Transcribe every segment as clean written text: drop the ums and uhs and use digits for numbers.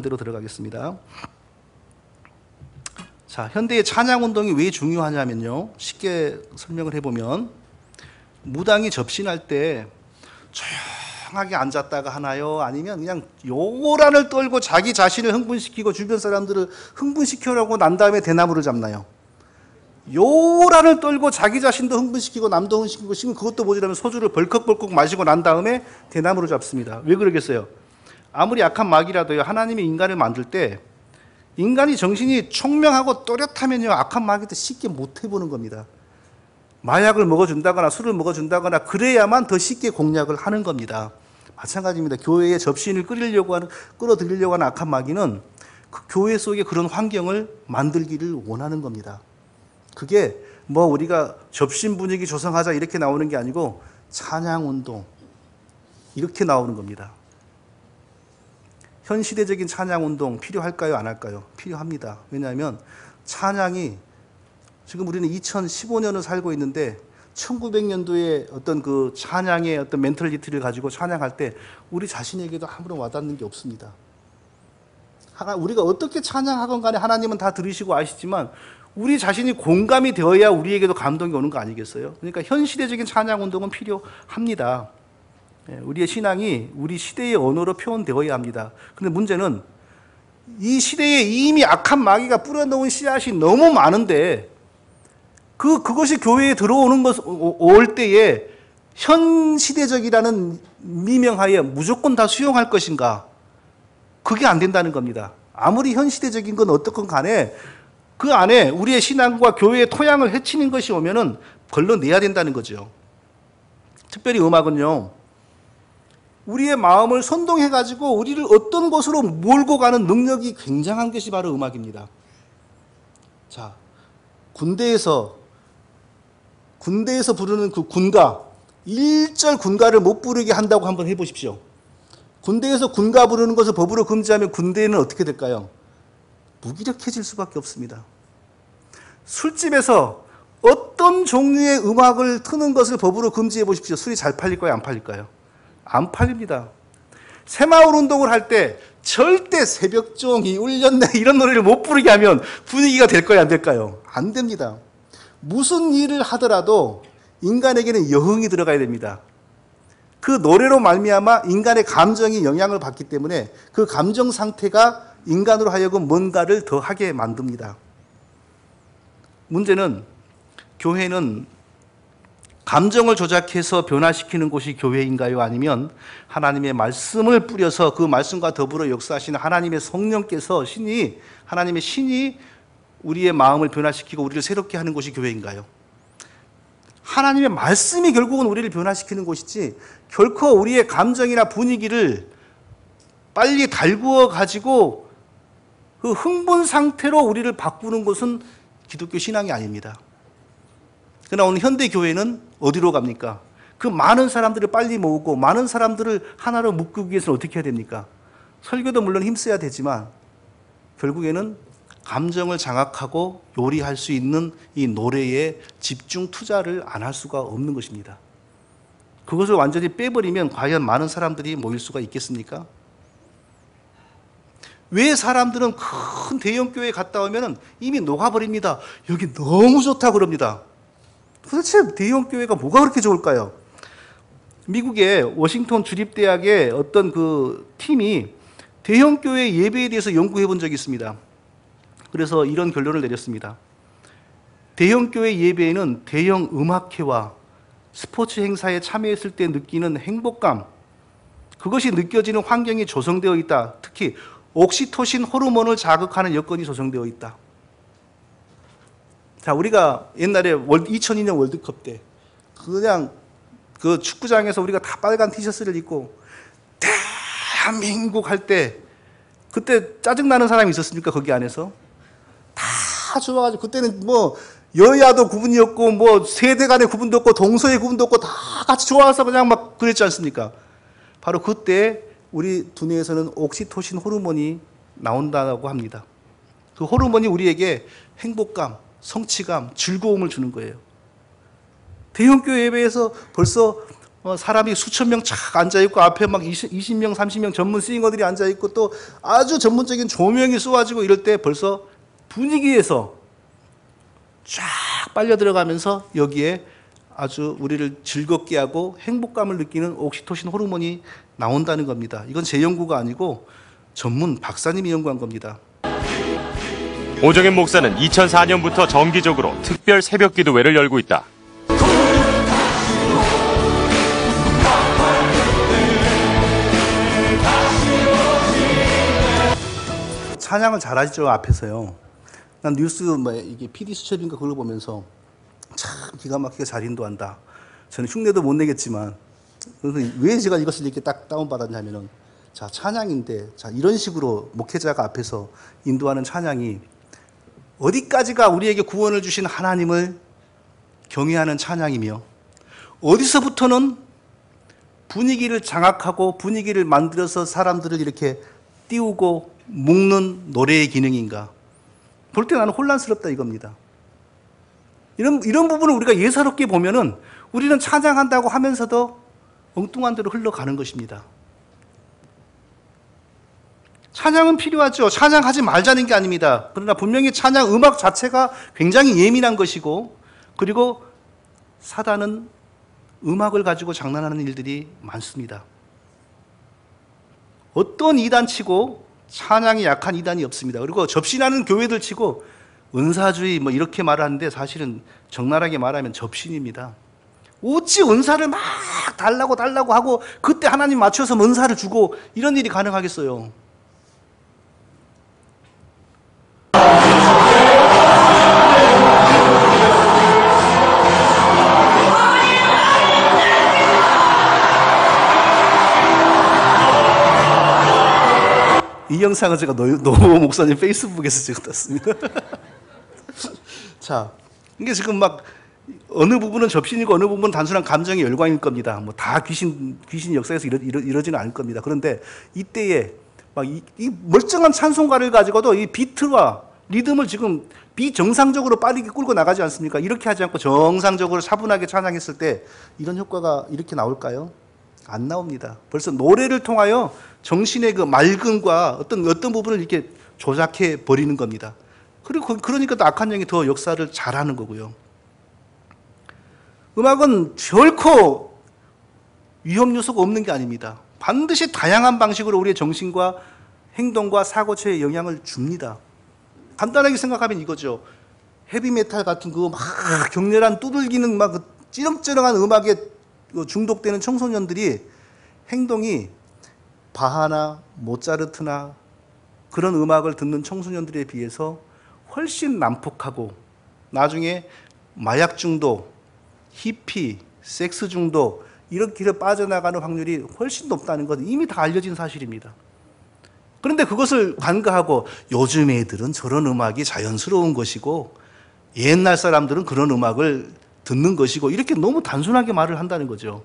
대로 들어가겠습니다. 자, 현대의 찬양운동이 왜 중요하냐면요, 쉽게 설명을 해보면 무당이 접신할 때 조용하게 앉았다가 하나요? 아니면 그냥 요란을 떨고 자기 자신을 흥분시키고 주변 사람들을 흥분시키려고 난 다음에 대나무를 잡나요? 요란을 떨고 자기 자신도 흥분시키고 남도 흥분시키고 지금 그것도 모자라면 소주를 벌컥벌컥 마시고 난 다음에 대나무를 잡습니다. 왜 그러겠어요? 아무리 약한 마귀라도요, 하나님이 인간을 만들 때 인간이 정신이 총명하고 또렷하면요, 악한 마귀도 쉽게 못 해보는 겁니다. 마약을 먹어준다거나 술을 먹어준다거나 그래야만 더 쉽게 공략을 하는 겁니다. 마찬가지입니다. 교회에 접신을 끌어들이려고 하는 악한 마귀는 그 교회 속에 그런 환경을 만들기를 원하는 겁니다. 그게 뭐 우리가 접신 분위기 조성하자 이렇게 나오는 게 아니고 찬양운동 이렇게 나오는 겁니다. 현 시대적인 찬양운동 필요할까요? 안 할까요? 필요합니다. 왜냐하면 찬양이 지금 우리는 2015년을 살고 있는데 1900년도에 어떤 그 찬양의 어떤 멘털리티를 가지고 찬양할 때 우리 자신에게도 아무런 와닿는 게 없습니다. 우리가 어떻게 찬양하건 간에 하나님은 다 들으시고 아시지만 우리 자신이 공감이 되어야 우리에게도 감동이 오는 거 아니겠어요? 그러니까 현 시대적인 찬양운동은 필요합니다. 우리의 신앙이 우리 시대의 언어로 표현되어야 합니다. 그런데 문제는 이 시대에 이미 악한 마귀가 뿌려놓은 씨앗이 너무 많은데 그것이 교회에 들어오는 올 때에 현 시대적이라는 미명하에 무조건 다 수용할 것인가? 그게 안 된다는 겁니다. 아무리 현 시대적인 건 어떻건 간에 그 안에 우리의 신앙과 교회의 토양을 해치는 것이 오면은 걸러내야 된다는 거죠. 특별히 음악은요, 우리의 마음을 선동해가지고 우리를 어떤 곳으로 몰고 가는 능력이 굉장한 것이 바로 음악입니다. 자, 군대에서 부르는 그 군가, 1절 군가를 못 부르게 한다고 한번 해보십시오. 군대에서 군가 부르는 것을 법으로 금지하면 군대는 어떻게 될까요? 무기력해질 수밖에 없습니다. 술집에서 어떤 종류의 음악을 트는 것을 법으로 금지해 보십시오. 술이 잘 팔릴까요? 안 팔릴까요? 안 팔립니다. 새마을 운동을 할 때 절대 새벽종이 울렸네 이런 노래를 못 부르게 하면 분위기가 될까요? 안 될까요? 안 됩니다. 무슨 일을 하더라도 인간에게는 여흥이 들어가야 됩니다. 그 노래로 말미암아 인간의 감정이 영향을 받기 때문에 그 감정 상태가 인간으로 하여금 뭔가를 더 하게 만듭니다. 문제는 교회는 감정을 조작해서 변화시키는 곳이 교회인가요? 아니면 하나님의 말씀을 뿌려서 그 말씀과 더불어 역사하시는 하나님의 성령께서 하나님의 신이 우리의 마음을 변화시키고 우리를 새롭게 하는 곳이 교회인가요? 하나님의 말씀이 결국은 우리를 변화시키는 곳이지 결코 우리의 감정이나 분위기를 빨리 달구어 가지고 그 흥분 상태로 우리를 바꾸는 것은 기독교 신앙이 아닙니다. 그러나 오늘 현대 교회는 어디로 갑니까? 그 많은 사람들을 빨리 모으고 많은 사람들을 하나로 묶기 위해서는 어떻게 해야 됩니까? 설교도 물론 힘써야 되지만 결국에는 감정을 장악하고 요리할 수 있는 이 노래에 집중 투자를 안 할 수가 없는 것입니다. 그것을 완전히 빼버리면 과연 많은 사람들이 모일 수가 있겠습니까? 왜 사람들은 큰 대형교회에 갔다 오면 이미 녹아버립니다. 여기 너무 좋다 그럽니다. 도대체 대형교회가 뭐가 그렇게 좋을까요? 미국의 워싱턴 주립대학의 어떤 그 팀이 대형교회 예배에 대해서 연구해 본 적이 있습니다. 그래서 이런 결론을 내렸습니다. 대형교회 예배에는 대형 음악회와 스포츠 행사에 참여했을 때 느끼는 행복감, 그것이 느껴지는 환경이 조성되어 있다. 특히 옥시토신 호르몬을 자극하는 여건이 조성되어 있다. 자, 우리가 옛날에 2002년 월드컵 때 그냥 그 축구장에서 우리가 다 빨간 티셔츠를 입고 대한민국 할 때 그때 짜증나는 사람이 있었습니까? 거기 안에서? 다 좋아가지고 그때는 뭐 여야도 구분이 없고 뭐 세대 간의 구분도 없고 동서의 구분도 없고 다 같이 좋아서 그냥 막 그랬지 않습니까? 바로 그때 우리 두뇌에서는 옥시토신 호르몬이 나온다고 합니다. 그 호르몬이 우리에게 행복감, 성취감, 즐거움을 주는 거예요. 대형교회 예배에서 벌써 사람이 수천 명 착 앉아있고 앞에 막 20명, 30명 전문 싱어들이 앉아있고 또 아주 전문적인 조명이 쏘아지고 이럴 때 벌써 분위기에서 쫙 빨려 들어가면서 여기에 아주 우리를 즐겁게 하고 행복감을 느끼는 옥시토신 호르몬이 나온다는 겁니다. 이건 제 연구가 아니고 전문 박사님이 연구한 겁니다. 오정현 목사는 2004년부터 정기적으로 특별 새벽 기도회를 열고 있다. 찬양을 잘하시죠, 앞에서요. 난 뉴스 이게 PD 수첩인가 그걸 보면서 참 기가 막히게 잘 인도한다. 저는 흉내도 못 내겠지만 왜 제가 이것을 이렇게 딱 다운받았냐면은 자, 찬양인데 자, 이런 식으로 목회자가 앞에서 인도하는 찬양이 어디까지가 우리에게 구원을 주신 하나님을 경외하는 찬양이며 어디서부터는 분위기를 장악하고 분위기를 만들어서 사람들을 이렇게 띄우고 묶는 노래의 기능인가. 볼 때 나는 혼란스럽다 이겁니다. 이런 부분을 우리가 예사롭게 보면은 우리는 찬양한다고 하면서도 엉뚱한 대로 흘러가는 것입니다. 찬양은 필요하죠. 찬양하지 말자는 게 아닙니다. 그러나 분명히 찬양 음악 자체가 굉장히 예민한 것이고 그리고 사단은 음악을 가지고 장난하는 일들이 많습니다. 어떤 이단치고 찬양이 약한 이단이 없습니다. 그리고 접신하는 교회들 치고 은사주의 이렇게 말하는데 사실은 적나라하게 말하면 접신입니다. 어찌 은사를 막 달라고 하고 그때 하나님 맞춰서 은사를 주고 이런 일이 가능하겠어요. 이 영상은 제가 노 목사님 페이스북에서 찍었습니다. 자, 이게 지금 막 어느 부분은 접신이고 어느 부분은 단순한 감정의 열광일 겁니다. 다 귀신 역사에서 이러지는 않을 겁니다. 그런데 이때에 막 이 멀쩡한 찬송가를 가지고도 이 비트와 리듬을 지금 비정상적으로 빠르게 끌고 나가지 않습니까? 이렇게 하지 않고 정상적으로 차분하게 찬양했을 때 이런 효과가 이렇게 나올까요? 안 나옵니다. 벌써 노래를 통하여 정신의 그 맑음과 어떤 부분을 이렇게 조작해 버리는 겁니다. 그리고 그러니까 또 악한 영이 더 역사를 잘하는 거고요. 음악은 결코 위험 요소가 없는 게 아닙니다. 반드시 다양한 방식으로 우리의 정신과 행동과 사고체에 영향을 줍니다. 간단하게 생각하면 이거죠. 헤비메탈 같은 그 막 격렬한 두들기는 막 찌렁찌렁한 음악에 중독되는 청소년들이 행동이 바하나 모차르트나 그런 음악을 듣는 청소년들에 비해서 훨씬 난폭하고 나중에 마약 중독, 히피, 섹스 중독 이런 길에 빠져나가는 확률이 훨씬 높다는 건 이미 다 알려진 사실입니다. 그런데 그것을 간과하고 요즘 애들은 저런 음악이 자연스러운 것이고 옛날 사람들은 그런 음악을 듣는 것이고 이렇게 너무 단순하게 말을 한다는 거죠.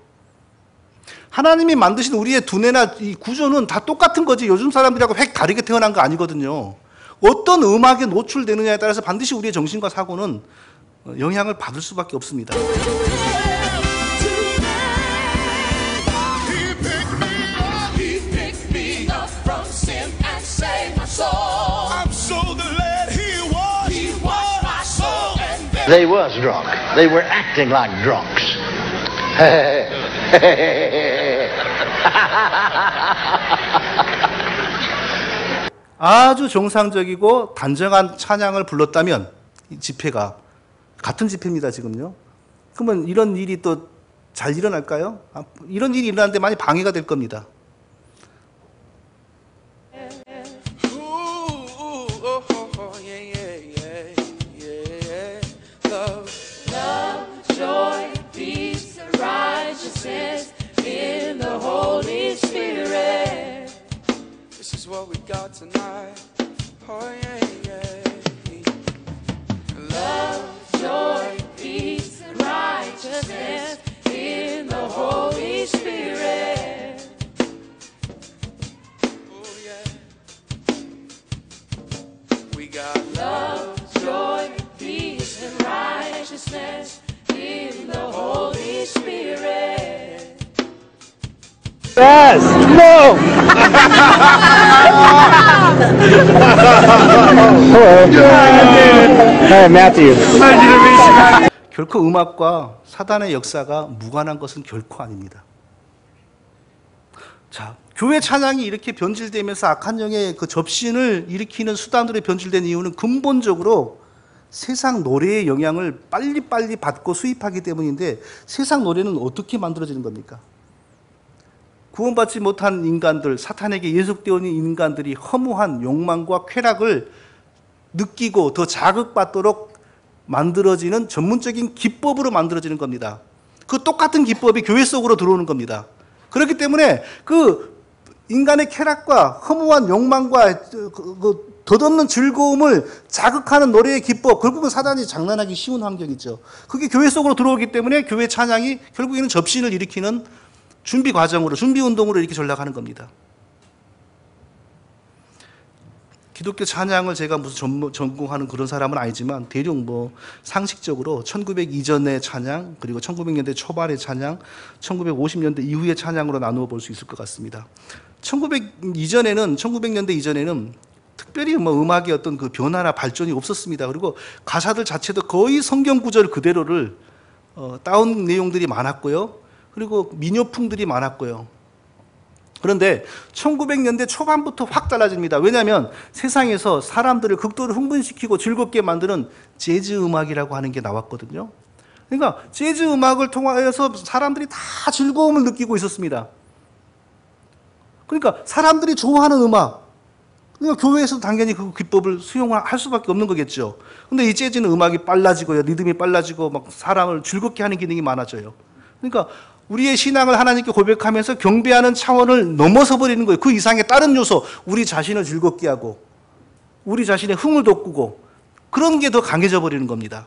하나님이 만드신 우리의 두뇌나 이 구조는 다 똑같은 거지 요즘 사람들하고 획 다르게 태어난 거 아니거든요. 어떤 음악에 노출되느냐에 따라서 반드시 우리의 정신과 사고는 영향을 받을 수밖에 없습니다. They was drunk. They were acting like drunks. 아주 정상적이고 단정한 찬양을 불렀다면 이 집회가 같은 집회입니다 지금요. 그러면 이런 일이 또 잘 일어날까요? 이런 일이 일어나는데 많이 방해가 될 겁니다. What we got tonight. Oh yeah, yeah. Love, joy, peace, and righteousness in the Holy Spirit. Oh yeah. We got love, joy, peace, and righteousness in the Holy Spirit. Yes. No. Hello. Hi, Matthew. 결코 음악과 사단의 역사가 무관한 것은 결코 아닙니다. 자, 교회 찬양이 이렇게 변질되면서 악한 영의 그 접신을 일으키는 수단으로 변질된 이유는 근본적으로 세상 노래의 영향을 빨리빨리 받고 수입하기 때문인데, 세상 노래는 어떻게 만들어지는 겁니까? 구원받지 못한 인간들, 사탄에게 예속되어 있는 인간들이 허무한 욕망과 쾌락을 느끼고 더 자극받도록 만들어지는 전문적인 기법으로 만들어지는 겁니다. 그 똑같은 기법이 교회 속으로 들어오는 겁니다. 그렇기 때문에 그 인간의 쾌락과 허무한 욕망과 그 덧없는 즐거움을 자극하는 노래의 기법, 결국은 사단이 장난하기 쉬운 환경이죠. 그게 교회 속으로 들어오기 때문에 교회 찬양이 결국에는 접신을 일으키는 준비 과정으로, 준비 운동으로 이렇게 전락하는 겁니다. 기독교 찬양을 제가 무슨 전공하는 그런 사람은 아니지만 대략 뭐 상식적으로 1900 이전의 찬양, 그리고 1900년대 초반의 찬양, 1950년대 이후의 찬양으로 나누어 볼 수 있을 것 같습니다. 1900년대 이전에는 특별히 뭐 음악의 어떤 그 변화나 발전이 없었습니다. 그리고 가사들 자체도 거의 성경 구절 그대로를 따온 내용들이 많았고요. 그리고 민요풍들이 많았고요. 그런데 1900년대 초반부터 확 달라집니다. 왜냐하면 세상에서 사람들을 극도로 흥분시키고 즐겁게 만드는 재즈 음악이라고 하는 게 나왔거든요. 그러니까 재즈 음악을 통해서 사람들이 다 즐거움을 느끼고 있었습니다. 그러니까 사람들이 좋아하는 음악, 그러니까 교회에서도 당연히 그 기법을 수용할 수밖에 없는 거겠죠. 근데 이 재즈는 음악이 빨라지고요, 리듬이 빨라지고 막 사람을 즐겁게 하는 기능이 많아져요. 그러니까 우리의 신앙을 하나님께 고백하면서 경배하는 차원을 넘어서 버리는 거예요. 그 이상의 다른 요소, 우리 자신을 즐겁게 하고 우리 자신의 흥을 돋구고 그런 게 더 강해져 버리는 겁니다.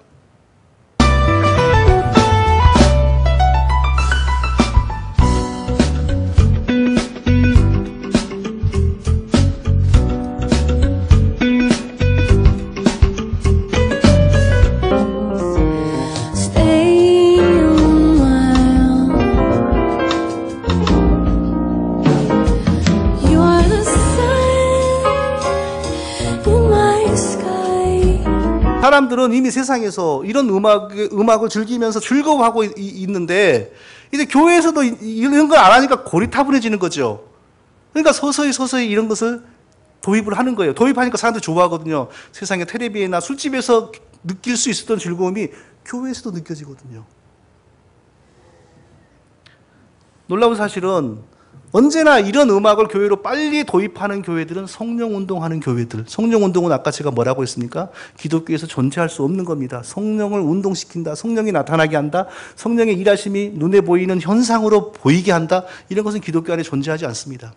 사람들은 이미 세상에서 이런 음악을 즐기면서 즐거워하고 있는데, 이제 교회에서도 이런 걸 안 하니까 고리타분해지는 거죠. 그러니까 서서히 이런 것을 도입을 하는 거예요. 도입하니까 사람들이 좋아하거든요. 세상에 텔레비나 술집에서 느낄 수 있었던 즐거움이 교회에서도 느껴지거든요. 놀라운 사실은 언제나 이런 음악을 교회로 빨리 도입하는 교회들은 성령운동하는 교회들. 성령운동은 아까 제가 뭐라고 했습니까? 기독교에서 존재할 수 없는 겁니다. 성령을 운동시킨다. 성령이 나타나게 한다. 성령의 일하심이 눈에 보이는 현상으로 보이게 한다. 이런 것은 기독교 안에 존재하지 않습니다.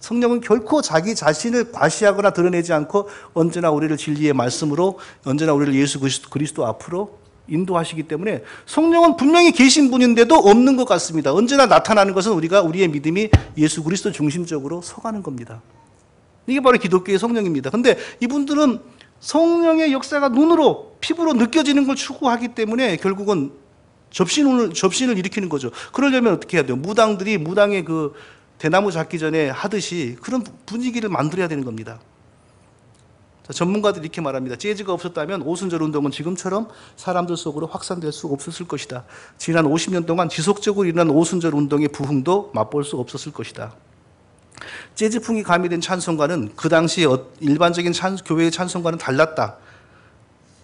성령은 결코 자기 자신을 과시하거나 드러내지 않고 언제나 우리를 진리의 말씀으로, 언제나 우리를 예수 그리스도 앞으로 인도하시기 때문에 성령은 분명히 계신 분인데도 없는 것 같습니다. 언제나 나타나는 것은 우리의 믿음이 예수 그리스도 중심적으로 서가는 겁니다. 이게 바로 기독교의 성령입니다. 근데 이분들은 성령의 역사가 눈으로, 피부로 느껴지는 걸 추구하기 때문에 결국은 접신을 일으키는 거죠. 그러려면 어떻게 해야 돼요? 무당들이 무당의 그 대나무 잡기 전에 하듯이 그런 분위기를 만들어야 되는 겁니다. 전문가들이 이렇게 말합니다. 재즈가 없었다면 오순절 운동은 지금처럼 사람들 속으로 확산될 수 없었을 것이다. 지난 50년 동안 지속적으로 일어난 오순절 운동의 부흥도 맛볼 수 없었을 것이다. 재즈풍이 가미된 찬송가는 그 당시 일반적인 교회의 찬송가는 달랐다.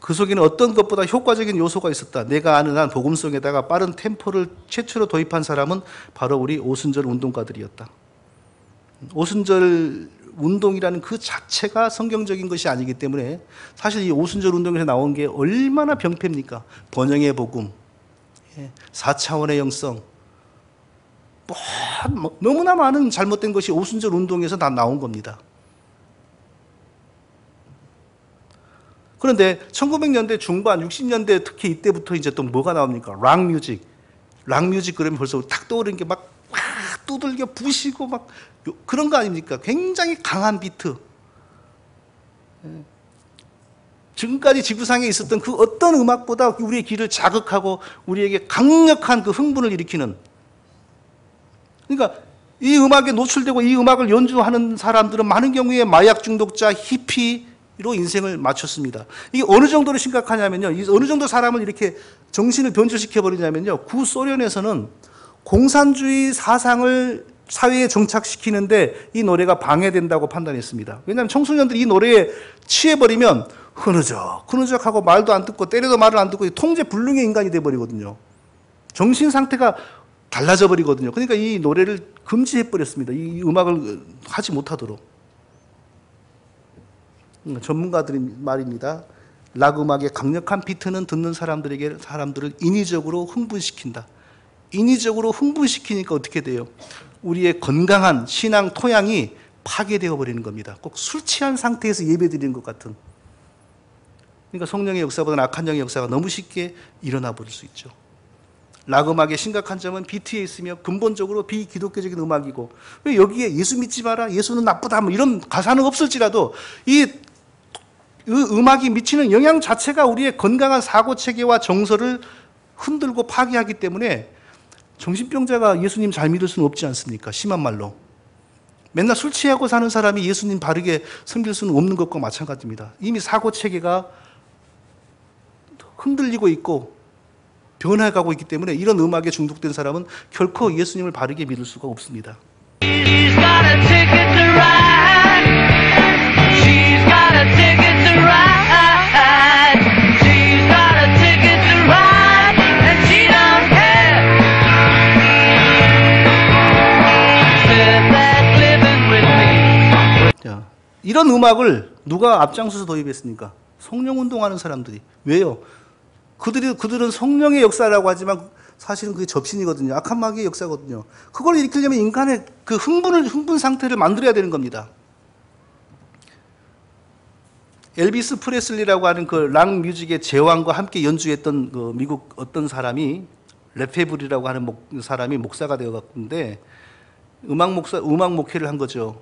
그 속에는 어떤 것보다 효과적인 요소가 있었다. 내가 아는 한 복음성에다가 빠른 템포를 최초로 도입한 사람은 바로 우리 오순절 운동가들이었다. 오순절 운동이라는 그 자체가 성경적인 것이 아니기 때문에 사실 이 오순절 운동에서 나온 게 얼마나 병폐입니까? 번영의 복음, 4차원의 영성, 너무나 많은 잘못된 것이 오순절 운동에서 다 나온 겁니다. 그런데 1900년대 중반, 60년대 특히 이때부터 이제 또 뭐가 나옵니까? 락 뮤직 그러면 벌써 탁 떠오르는 게 막 두들겨 부시고 막 그런 거 아닙니까? 굉장히 강한 비트. 지금까지 지구상에 있었던 그 어떤 음악보다 우리의 귀를 자극하고 우리에게 강력한 그 흥분을 일으키는. 그러니까 이 음악에 노출되고 이 음악을 연주하는 사람들은 많은 경우에 마약 중독자, 히피로 인생을 마쳤습니다. 이게 어느 정도로 심각하냐면요. 어느 정도 사람을 이렇게 정신을 변질시켜 버리냐면요. 구소련에서는 공산주의 사상을 사회에 정착시키는데 이 노래가 방해된다고 판단했습니다. 왜냐하면 청소년들이 이 노래에 취해버리면 흐느적하고 말도 안 듣고 때려도 말을 안 듣고 통제 불능의 인간이 돼버리거든요. 정신 상태가 달라져 버리거든요. 그러니까 이 노래를 금지해버렸습니다. 이 음악을 하지 못하도록. 전문가들이 말입니다. 락 음악의 강력한 비트는 듣는 사람들을 인위적으로 흥분시킨다. 인위적으로 흥분시키니까 어떻게 돼요? 우리의 건강한 신앙 토양이 파괴되어 버리는 겁니다. 꼭 술 취한 상태에서 예배드리는 것 같은. 그러니까 성령의 역사보다는 악한 영의 역사가 너무 쉽게 일어나 버릴 수 있죠. 락 음악의 심각한 점은 비트에 있으며 근본적으로 비기독교적인 음악이고, 왜 여기에 예수 믿지 마라, 예수는 나쁘다, 뭐 이런 가사는 없을지라도 이 음악이 미치는 영향 자체가 우리의 건강한 사고 체계와 정서를 흔들고 파괴하기 때문에 정신병자가 예수님 잘 믿을 수는 없지 않습니까? 심한 말로. 맨날 술 취하고 사는 사람이 예수님 바르게 섬길 수는 없는 것과 마찬가지입니다. 이미 사고 체계가 흔들리고 있고 변해가고 있기 때문에 이런 음악에 중독된 사람은 결코 예수님을 바르게 믿을 수가 없습니다. She's got a ticket to ride. She's got a ticket to ride. She's got a ticket to ride, and she don't care. Said that living with me. 자, 이런 음악을 누가 앞장서서 도입했습니까? 성령 운동하는 사람들이. 왜요? 그들은 성령의 역사라고 하지만 사실은 그게 접신이거든요. 악한 마귀의 역사거든요. 그걸 일으키려면 인간의 그 흥분 상태를 만들어야 되는 겁니다. 엘비스 프레슬리라고 하는 그 락 뮤직의 제왕과 함께 연주했던 그 미국 어떤 사람이 레페블이라고 하는 사람이 목사가 되어갔는데 음악 목회를 한 거죠.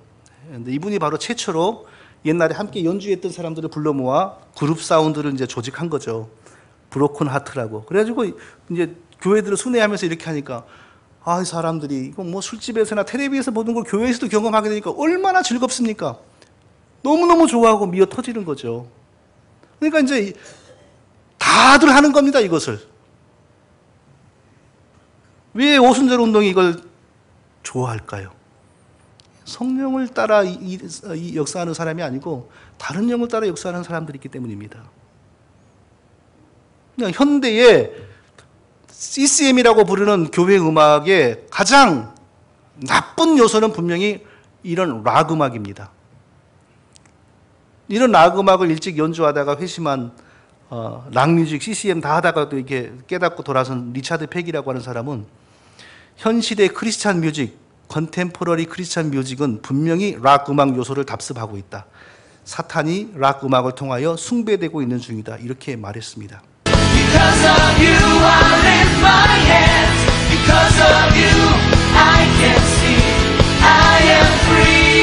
근데 이분이 바로 최초로 옛날에 함께 연주했던 사람들을 불러 모아 그룹 사운드를 이제 조직한 거죠. 브로큰 하트라고. 그래가지고 이제 교회들을 순회하면서 이렇게 하니까 이 사람들이 이거 뭐 술집에서나 텔레비에서 보는 걸 교회에서도 경험하게 되니까 얼마나 즐겁습니까? 너무너무 좋아하고 미어 터지는 거죠. 그러니까 이제 다들 하는 겁니다, 이것을. 왜 오순절 운동이 이걸 좋아할까요? 성령을 따라 이 역사하는 사람이 아니고 다른 영을 따라 역사하는 사람들이 있기 때문입니다. 현대의 CCM이라고 부르는 교회 음악의 가장 나쁜 요소는 분명히 이런 락 음악입니다. 이런 락 음악을 일찍 연주하다가 회심한 락뮤직, CCM 다 하다가도 이렇게 깨닫고 돌아선 리차드 팩이라고 하는 사람은 현 시대 크리스찬 뮤직, 컨템포러리 크리스찬 뮤직은 분명히 락 음악 요소를 답습하고 있다. 사탄이 락 음악을 통하여 숭배되고 있는 중이다. 이렇게 말했습니다. Because of you, I lift my hands. Because of you, I can see. I am free.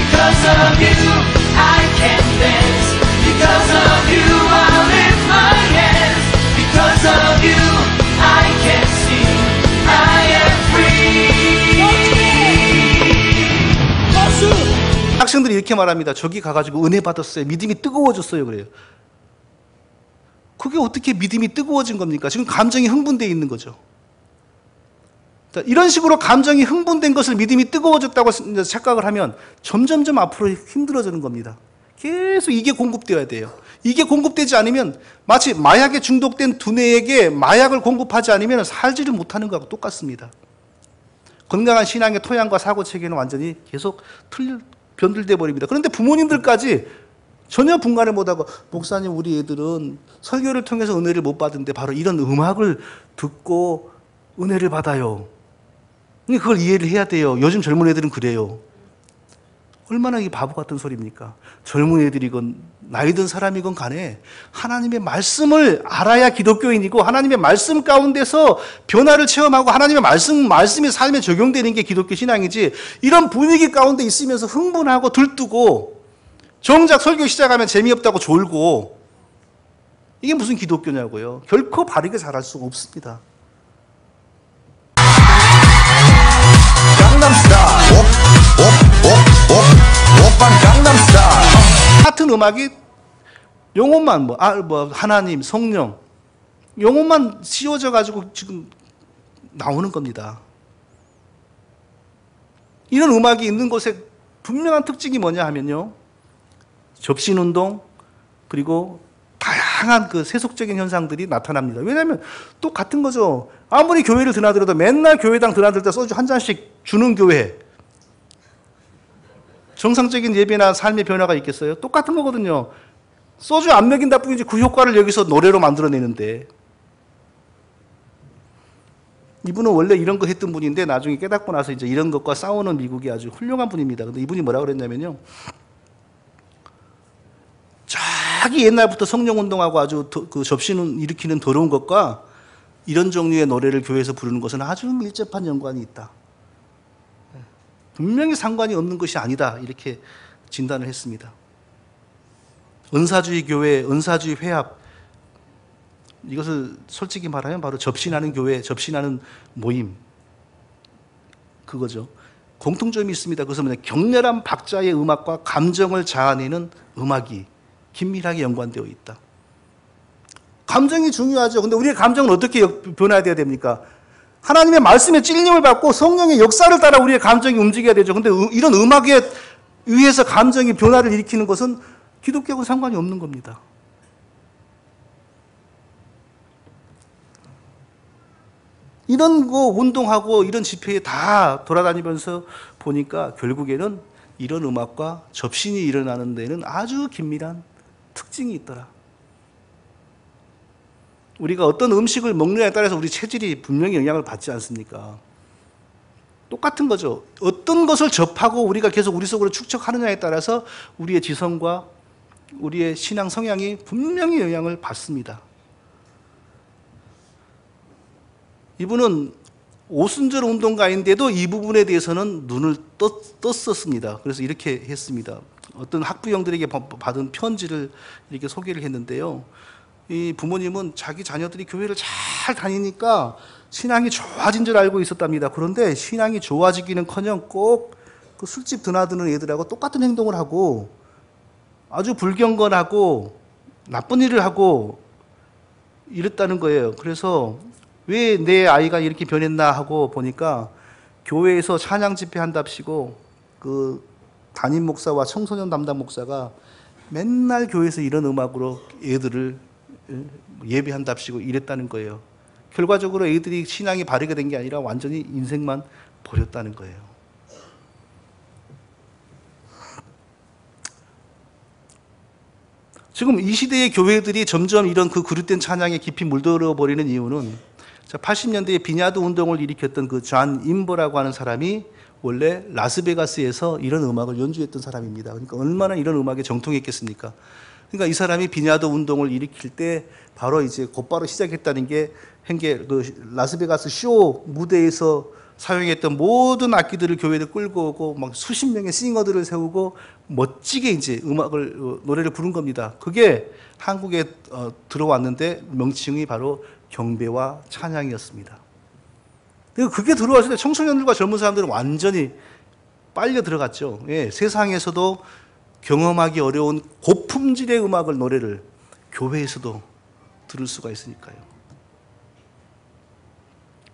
Because of you, I can dance. Because of you, I lift my hands. Because of you, I can see. I am free. 학생들이 이렇게 말합니다. 저기 가가지고 은혜 받았어요. 믿음이 뜨거워졌어요. 그래요. 그게 어떻게 믿음이 뜨거워진 겁니까? 지금 감정이 흥분되어 있는 거죠. 자, 이런 식으로 감정이 흥분된 것을 믿음이 뜨거워졌다고 착각을 하면 점점점 앞으로 힘들어지는 겁니다. 계속 이게 공급되어야 돼요. 이게 공급되지 않으면 마치 마약에 중독된 두뇌에게 마약을 공급하지 않으면 살지를 못하는 것과 똑같습니다. 건강한 신앙의 토양과 사고체계는 완전히 계속 변들돼 버립니다. 그런데 부모님들까지 전혀 분간을 못하고 목사님 우리 애들은 설교를 통해서 은혜를 못 받는데 바로 이런 음악을 듣고 은혜를 받아요. 그걸 이해를 해야 돼요. 요즘 젊은 애들은 그래요. 얼마나 이게 바보 같은 소리입니까? 젊은 애들이건 나이 든 사람이건 간에 하나님의 말씀을 알아야 기독교인이고 하나님의 말씀 가운데서 변화를 체험하고 하나님의 말씀이 삶에 적용되는 게 기독교 신앙이지 이런 분위기 가운데 있으면서 흥분하고 들뜨고 정작 설교 시작하면 재미없다고 졸고 이게 무슨 기독교냐고요. 결코 바르게 자랄 수가 없습니다. 이런 음악이 용어만 하나님, 성령 용어만 씌워져 가지고 지금 나오는 겁니다. 이런 음악이 있는 곳에 분명한 특징이 뭐냐 하면요, 접신운동 그리고 다양한 그 세속적인 현상들이 나타납니다. 왜냐하면 똑같은 거죠. 아무리 교회를 드나들어도 맨날 교회당 드나들 때 소주 한 잔씩 주는 교회, 정상적인 예배나 삶의 변화가 있겠어요? 똑같은 거거든요. 소주 안 먹인다 뿐이지 그 효과를 여기서 노래로 만들어내는데, 이분은 원래 이런 거 했던 분인데 나중에 깨닫고 나서 이제 이런 것과 싸우는 미국이 아주 훌륭한 분입니다. 근데 이분이 뭐라 그랬냐면요, 자기 옛날부터 성령 운동하고 아주 그 접신을 일으키는 더러운 것과 이런 종류의 노래를 교회에서 부르는 것은 아주 밀접한 연관이 있다. 분명히 상관이 없는 것이 아니다. 이렇게 진단을 했습니다. 은사주의 교회, 은사주의 회합, 이것을 솔직히 말하면 바로 접신하는 교회, 접신하는 모임, 그거죠. 공통점이 있습니다. 그것은 뭐냐, 격렬한 박자의 음악과 감정을 자아내는 음악이 긴밀하게 연관되어 있다. 감정이 중요하죠. 근데 우리의 감정은 어떻게 변화되어야 됩니까? 하나님의 말씀에 찔림을 받고 성령의 역사를 따라 우리의 감정이 움직여야 되죠. 근데 이런 음악에 의해서 감정이 변화를 일으키는 것은 기독교하고는 상관이 없는 겁니다. 이런 거 운동하고 이런 집회에 다 돌아다니면서 보니까 결국에는 이런 음악과 접신이 일어나는 데는 아주 긴밀한 특징이 있더라. 우리가 어떤 음식을 먹느냐에 따라서 우리 체질이 분명히 영향을 받지 않습니까? 똑같은 거죠. 어떤 것을 접하고 우리가 계속 우리 속으로 축적하느냐에 따라서 우리의 지성과 우리의 신앙 성향이 분명히 영향을 받습니다. 이분은 오순절 운동가인데도 이 부분에 대해서는 눈을 떴었습니다. 그래서 이렇게 했습니다. 어떤 학부형들에게 받은 편지를 이렇게 소개를 했는데요. 이 부모님은 자기 자녀들이 교회를 잘 다니니까 신앙이 좋아진 줄 알고 있었답니다. 그런데 신앙이 좋아지기는커녕 꼭 그 술집 드나드는 애들하고 똑같은 행동을 하고 아주 불경건하고 나쁜 일을 하고 이랬다는 거예요. 그래서 왜 내 아이가 이렇게 변했나 하고 보니까 교회에서 찬양 집회 한답시고 그 담임 목사와 청소년 담당 목사가 맨날 교회에서 이런 음악으로 애들을 예배한답시고 이랬다는 거예요. 결과적으로 애들이 신앙이 바르게 된 게 아니라 완전히 인생만 버렸다는 거예요. 지금 이 시대의 교회들이 점점 이런 그 그릇된 찬양에 깊이 물들어 버리는 이유는 80년대에 비냐드 운동을 일으켰던 그 존 임버라고 하는 사람이 원래 라스베가스에서 이런 음악을 연주했던 사람입니다. 그러니까 얼마나 이런 음악에 정통했겠습니까? 그러니까 이 사람이 비냐드 운동을 일으킬 때 바로 이제 곧바로 시작했다는 게 그 라스베가스 쇼 무대에서 사용했던 모든 악기들을 교회를 끌고 오고 막 수십 명의 싱어들을 세우고 멋지게 이제 노래를 부른 겁니다. 그게 한국에 들어왔는데 명칭이 바로 경배와 찬양이었습니다. 그게 들어왔을 때 청소년들과 젊은 사람들은 완전히 빨려 들어갔죠. 예, 세상에서도 경험하기 어려운 고품질의 노래를 교회에서도 들을 수가 있으니까요.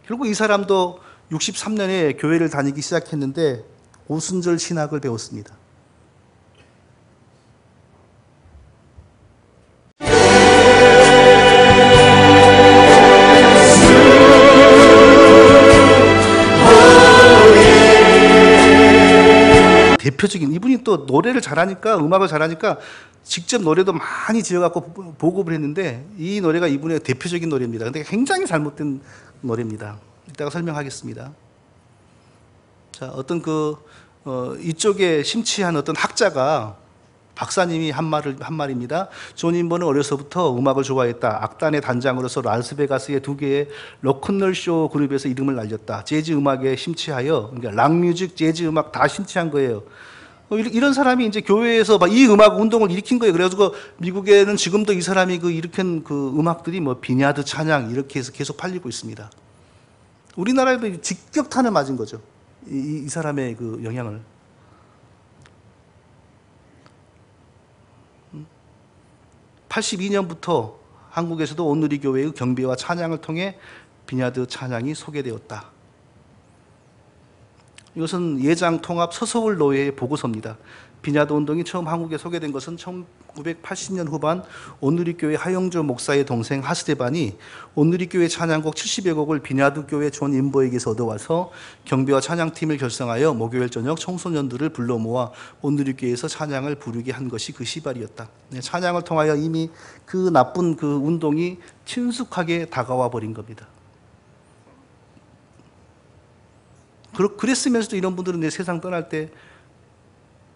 결국 이 사람도 63년에 교회를 다니기 시작했는데 오순절 신학을 배웠습니다. 대표적인, 이분이 또 노래를 잘하니까, 음악을 잘하니까 직접 노래도 많이 지어갖고 보급을 했는데 이 노래가 이분의 대표적인 노래입니다. 근데 굉장히 잘못된 노래입니다. 이따가 설명하겠습니다. 자, 어떤 이쪽에 심취한 어떤 학자가, 박사님이 한 말입니다. 존 임버는 어려서부터 음악을 좋아했다. 악단의 단장으로서 라스베가스의 2개의 로큰롤 쇼 그룹에서 이름을 날렸다. 재즈 음악에 심취하여, 그러니까 락뮤직, 재즈 음악 다 심취한 거예요. 이런 사람이 이제 교회에서 이 음악 운동을 일으킨 거예요. 그래가지고 미국에는 지금도 이 사람이 일으킨 그 음악들이 비냐드 찬양 이렇게 해서 계속 팔리고 있습니다. 우리나라에도 직격탄을 맞은 거죠. 이 사람의 그 영향을. 82년부터 한국에서도 온누리교회의 경배와 찬양을 통해 비냐드 찬양이 소개되었다. 이것은 예장통합 서서울 노회의 보고서입니다. 비냐드 운동이 처음 한국에 소개된 것은 1980년 후반 온누리교회 하영조 목사의 동생 하스데반이 온누리교회 찬양곡 70여 곡을 비냐드 교회 존 임보에게서 얻어와서 경배와 찬양팀을 결성하여 목요일 저녁 청소년들을 불러 모아 온누리교회에서 찬양을 부르게 한 것이 그 시발이었다. 찬양을 통하여 이미 그 나쁜 그 운동이 친숙하게 다가와 버린 겁니다. 그랬으면서도 이런 분들은 내 세상 떠날 때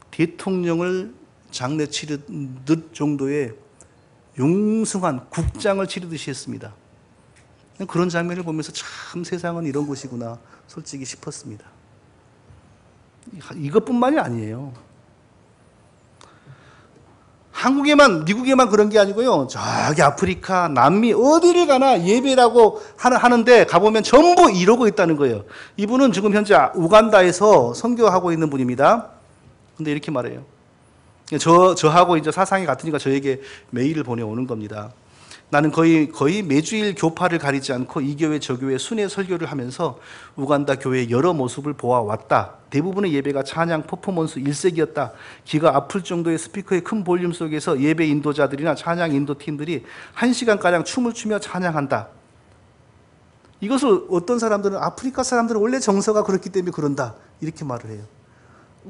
대통령을 장례 치르듯 정도의 용숭한 국장을 치르듯이 했습니다. 그런 장면을 보면서 참 세상은 이런 곳이구나 솔직히 싶었습니다. 이것뿐만이 아니에요. 한국에만 미국에만 그런 게 아니고요. 저기 아프리카, 남미 어디를 가나 예배라고 하는데 가보면 전부 이러고 있다는 거예요. 이분은 지금 현재 우간다에서 선교하고 있는 분입니다. 근데 이렇게 말해요. 저하고 이제 사상이 같으니까 저에게 메일을 보내오는 겁니다. 나는 거의 매주일 교파를 가리지 않고 이 교회 저 교회 순회 설교를 하면서 우간다 교회의 여러 모습을 보아왔다. 대부분의 예배가 찬양 퍼포먼스 일색이었다. 귀가 아플 정도의 스피커의 큰 볼륨 속에서 예배 인도자들이나 찬양 인도팀들이 1시간가량 춤을 추며 찬양한다. 이것을 어떤 사람들은 아프리카 사람들은 원래 정서가 그렇기 때문에 그런다. 이렇게 말을 해요.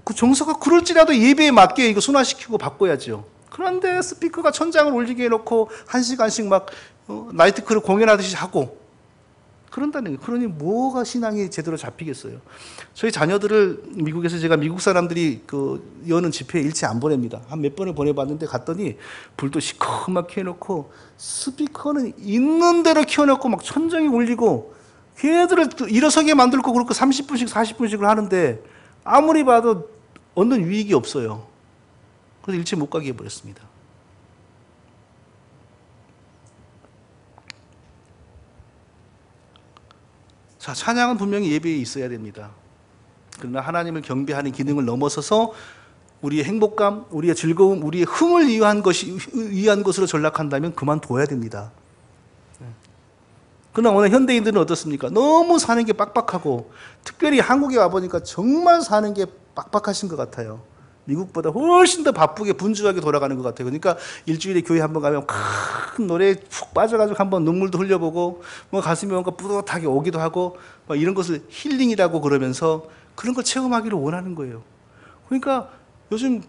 그 정서가 그럴지라도 예배에 맞게 이거 순화시키고 바꿔야죠. 그런데 스피커가 천장을 울리게 해놓고 1시간씩 막 나이트클럽 공연하듯이 하고 그런다는 거예요. 그러니 뭐가 신앙이 제대로 잡히겠어요. 저희 자녀들을 미국에서 제가 미국 사람들이 여는 집회에 일체 안 보냅니다. 한 몇 번을 보내봤는데 갔더니 불도 시커멓게 해놓고 스피커는 있는 대로 켜놓고 막 천장이 울리고 걔네들을 일어서게 만들고 그렇게 30분씩 40분씩을 하는데 아무리 봐도 얻는 유익이 없어요. 그래서 일체 못 가게 해버렸습니다. 자, 찬양은 분명히 예배에 있어야 됩니다. 그러나 하나님을 경배하는 기능을 넘어서서 우리의 행복감, 우리의 즐거움, 우리의 흥을 위한 것으로 전락한다면 그만둬야 됩니다. 그러나 오늘 현대인들은 어떻습니까? 너무 사는 게 빡빡하고 특별히 한국에 와보니까 정말 사는 게 빡빡하신 것 같아요. 미국보다 훨씬 더 바쁘게 분주하게 돌아가는 것 같아요. 그러니까 일주일에 교회 한번 가면 큰 노래에 푹 빠져가지고 한번 눈물도 흘려보고 뭐 가슴이 뭔가 뿌듯하게 오기도 하고 막 이런 것을 힐링이라고 그러면서 그런 걸 체험하기를 원하는 거예요. 그러니까 요즘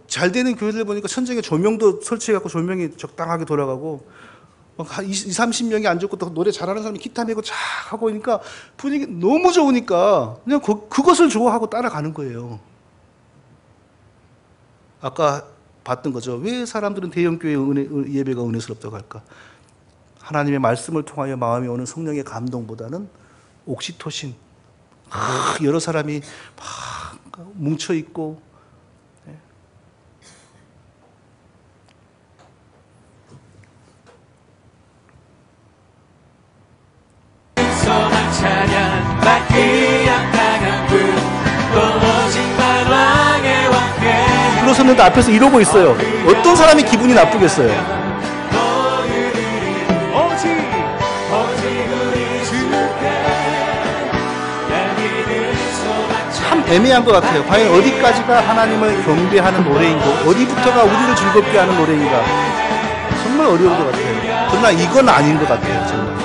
잘 되는 교회들 보니까 천장에 조명도 설치해갖고 조명이 적당하게 돌아가고 막 20, 30명이 앉았고 또 노래 잘하는 사람이 기타 메고 쫙 하고 그러니까 분위기 너무 좋으니까 그냥 그것을 좋아하고 따라가는 거예요. 아까 봤던 거죠. 왜 사람들은 대형교회 예배가 은혜스럽다고 할까? 하나님의 말씀을 통하여 마음에 오는 성령의 감동보다는 옥시토신, 여러 사람이 막 뭉쳐있고 찬양 받기 양당한 분 오직만 왕의 왕께 일어섰는데 앞에서 이러고 있어요. 어떤 사람이 기분이 나쁘겠어요? 오직 우리 주께 참 애매한 것 같아요. 과연 어디까지가 하나님을 경배하는 노래인고 어디부터가 우리를 즐겁게 하는 노래인가 정말 어려운 것 같아요. 그러나 이건 아닌 것 같아요. 정말.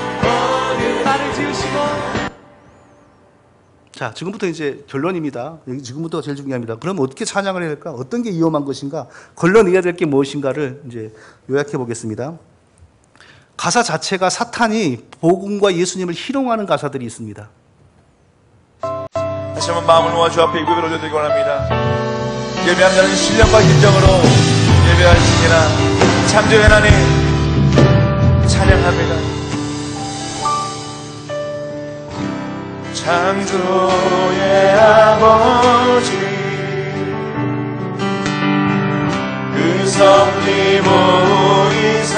자, 지금부터 이제 결론입니다. 지금부터가 제일 중요합니다. 그럼 어떻게 찬양을 해야 할까? 어떤 게 위험한 것인가? 걸러내야 될 게 무엇인가를 이제 요약해 보겠습니다. 가사 자체가 사탄이 복음과 예수님을 희롱하는 가사들이 있습니다. 다시 한번 마음을 모아 주 앞에 예배를 올려드리기 원합니다. 예배하는 자는 신령과 긴정으로 예배할지니라. 창조의 하나님 찬양합니다. 창조의 아버지 그 섭리 모이사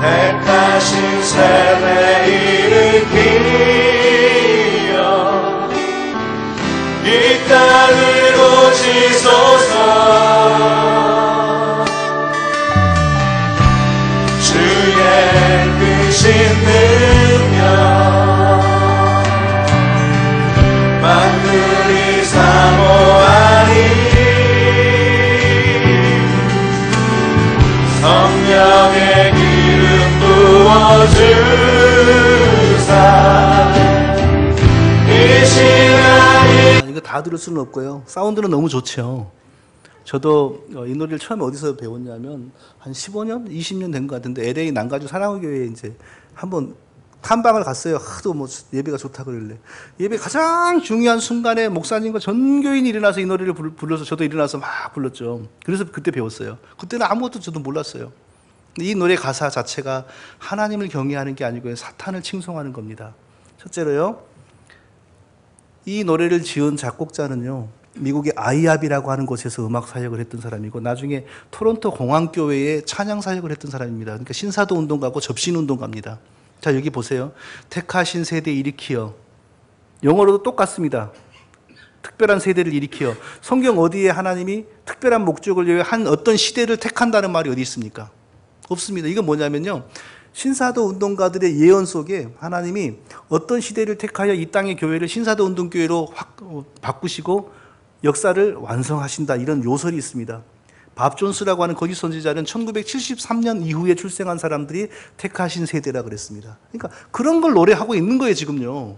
택하신 세대 일으키어 이 땅을 고치소서 주의 크신 능력 만물이 사모하니 성령의 기름 부어주사 이 시간이. 이거 다 들을 수는 없고요. 사운드는 너무 좋죠. 저도 이 노래를 처음에 어디서 배웠냐면 한 15년, 20년 된 것 같은데 LA 남가주 사랑교회에 이제 한번 탐방을 갔어요. 하도 뭐 예배가 좋다 그러길래. 예배 가장 중요한 순간에 목사님과 전 교인이 일어나서 이 노래를 불러서 저도 일어나서 막 불렀죠. 그래서 그때 배웠어요. 그때는 아무것도 저도 몰랐어요. 이 노래 가사 자체가 하나님을 경외하는 게 아니고 사탄을 칭송하는 겁니다. 첫째로요. 이 노래를 지은 작곡자는요. 미국의 아이압이라고 하는 곳에서 음악 사역을 했던 사람이고 나중에 토론토 공항교회에 찬양 사역을 했던 사람입니다. 그러니까 신사도 운동가고 접신 운동가입니다. 자, 여기 보세요. 택하신 세대 일으키어. 영어로도 똑같습니다. 특별한 세대를 일으키어. 성경 어디에 하나님이 특별한 목적을 위해 한 어떤 시대를 택한다는 말이 어디 있습니까? 없습니다. 이건 뭐냐면요. 신사도 운동가들의 예언 속에 하나님이 어떤 시대를 택하여 이 땅의 교회를 신사도 운동교회로 바꾸시고 역사를 완성하신다. 이런 요설이 있습니다. 밥 존스라고 하는 거짓 선지자는 1973년 이후에 출생한 사람들이 택하신 세대라 그랬습니다. 그러니까 그런 걸 노래하고 있는 거예요, 지금요.